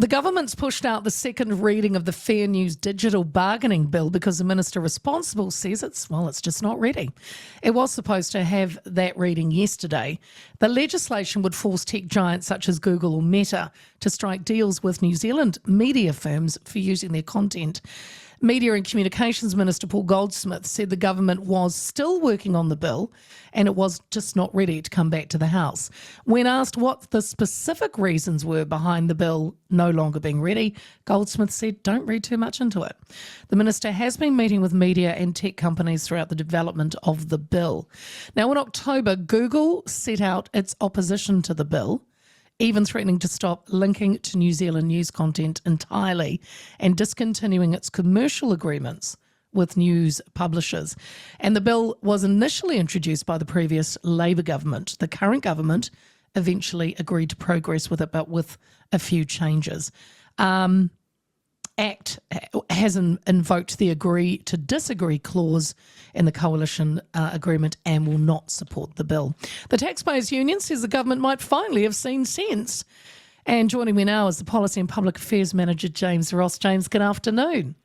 The government's pushed out the second reading of the Fair News digital bargaining bill because the minister responsible says it's just not ready. It was supposed to have that reading yesterday. The legislation would force tech giants such as Google or Meta to strike deals with New Zealand media firms for using their content. Media and Communications Minister Paul Goldsmith said the government was still working on the bill and it was just not ready to come back to the House. When asked what the specific reasons were behind the bill no longer being ready, Goldsmith said, don't read too much into it. The minister has been meeting with media and tech companies throughout the development of the bill. Now, in October, Google set out its opposition to the bill, even threatening to stop linking to New Zealand news content entirely and discontinuing its commercial agreements with news publishers. And the bill was initially introduced by the previous Labour government. The current government eventually agreed to progress with it, but with a few changes. ACT has invoked the agree to disagree clause in the coalition agreement and will not support the bill. The Taxpayers Union says the government might finally have seen sense. And joining me now is the Policy and Public Affairs Manager, James Ross. James, good afternoon.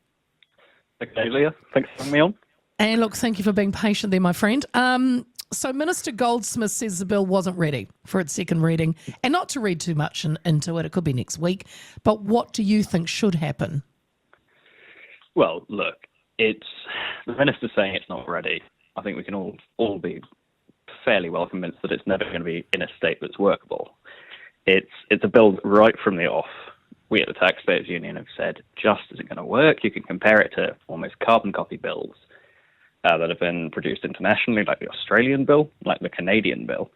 Okay, Leah, thanks for having me on. And look, thank you for being patient there, my friend. So Minister Goldsmith says the bill wasn't ready for its second reading, and not to read too much into it, it could be next week, but what do you think should happen? Well, look, the minister's saying it's not ready. I think we can all be fairly well convinced that it's never going to be in a state that's workable. It's a bill right from the off. We at the Taxpayers Union have said just isn't going to work. You can compare it to almost carbon copy bills that have been produced internationally, like the Australian bill, like the Canadian bill.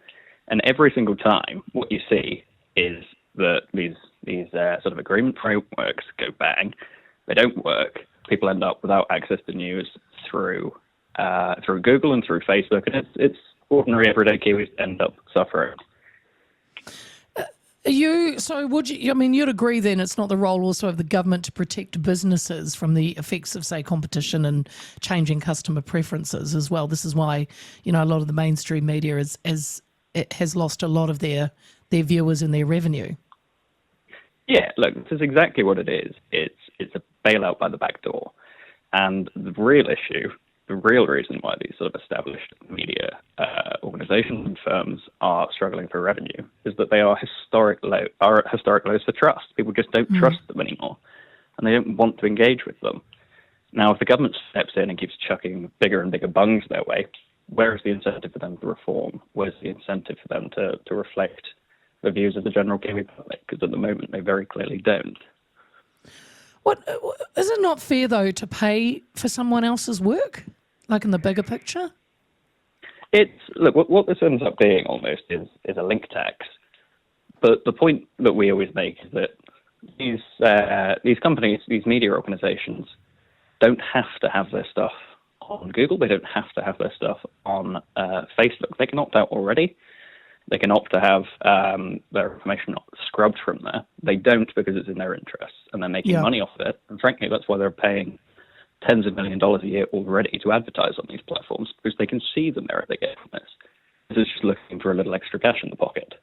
And every single time, what you see is that these sort of agreement frameworks go bang. They don't work. People end up without access to news through Google and through Facebook, and it's ordinary everyday Kiwis end up suffering. You'd agree then it's not the role also of the government to protect businesses from the effects of, say, competition and changing customer preferences as well. This is why, a lot of the mainstream media has lost a lot of their viewers and their revenue. Yeah, look, this is exactly what it is. It's a bailout by the back door. And the real issue, the real reason why these sort of established media organizations and firms are struggling for revenue is that they are historic lows for trust. People just don't trust them anymore, and they don't want to engage with them. Now, if the government steps in and keeps chucking bigger and bigger bungs their way, where is the incentive for them to reform? Where's the incentive for them to reflect the views of the general Kiwi public? Because at the moment, they very clearly don't. Is it not fair, though, to pay for someone else's work, like in the bigger picture? What this ends up being almost is a link tax. But the point that we always make is that these companies, these media organizations, don't have to have their stuff on Google. They don't have to have their stuff on Facebook. They can opt out already. They can opt to have their information scrubbed from there. They don't because it's in their interests, and they're making money off of it. And frankly, that's why they're paying tens of $millions a year already to advertise on these platforms, because they can see the merit they get from this. This is just looking for a little extra cash in the pocket.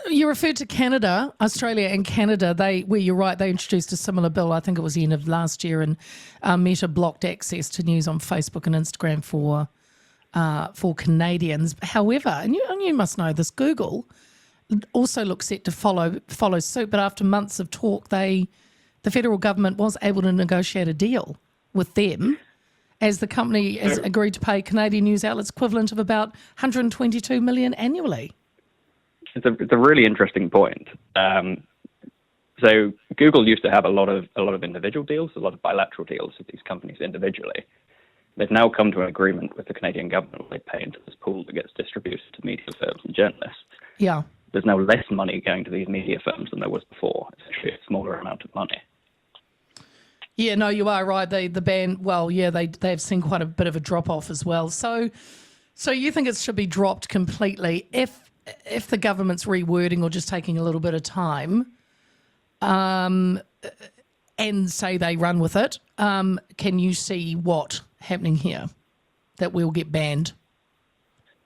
You referred to Canada, Australia and Canada. You're right, they introduced a similar bill, I think it was the end of last year, and Meta blocked access to news on Facebook and Instagram for Canadians. However, and you must know this, Google also looks set to follow suit, but after months of talk, the federal government was able to negotiate a deal with them, as the company has agreed to pay Canadian news outlets equivalent of about $122 million annually. It's a really interesting point. So Google used to have a lot of individual deals, a lot of bilateral deals with these companies individually. They've now come to an agreement with the Canadian government where they pay into this pool that gets distributed to media firms and journalists. Yeah. There's now less money going to these media firms than there was before. It's actually a smaller amount of money. Yeah, no, you are right. The ban, they've seen quite a bit of a drop-off as well. So you think it should be dropped completely if the government's rewording or just taking a little bit of time, and say they run with it, can you see what happening here, that we'll get banned?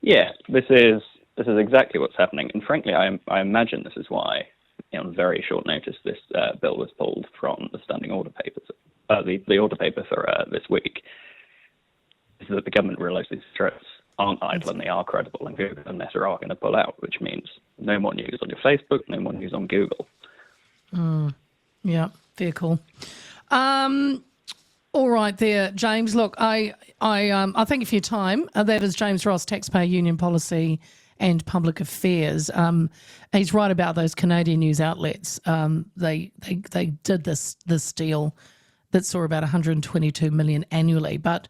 Yeah, this is exactly what's happening, and frankly, I imagine this is why on very short notice, this bill was pulled from the standing order papers, the order paper for this week, is that the government realised these threats aren't idle and they are credible, and Google and Meta are going to pull out, which means no more news on your Facebook, no more news on Google. Yeah, very cool. All right there, James. Look, I thank you for your time. That is James Ross, Taxpayer Union Policy and Public Affairs. He's right about those Canadian news outlets. They did this deal that saw about 122 million annually, but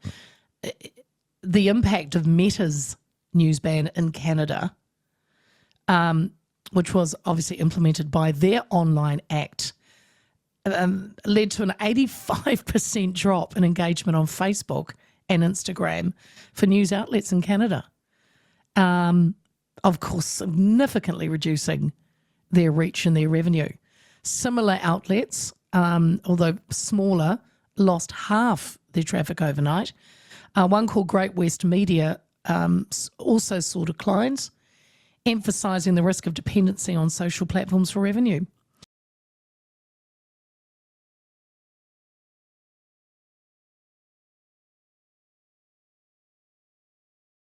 the impact of Meta's news ban in Canada, which was obviously implemented by their Online Act, led to an 85% drop in engagement on Facebook and Instagram for news outlets in Canada. Of course, significantly reducing their reach and their revenue. Similar outlets, although smaller, lost half their traffic overnight. One called Great West Media also saw declines, emphasising the risk of dependency on social platforms for revenue.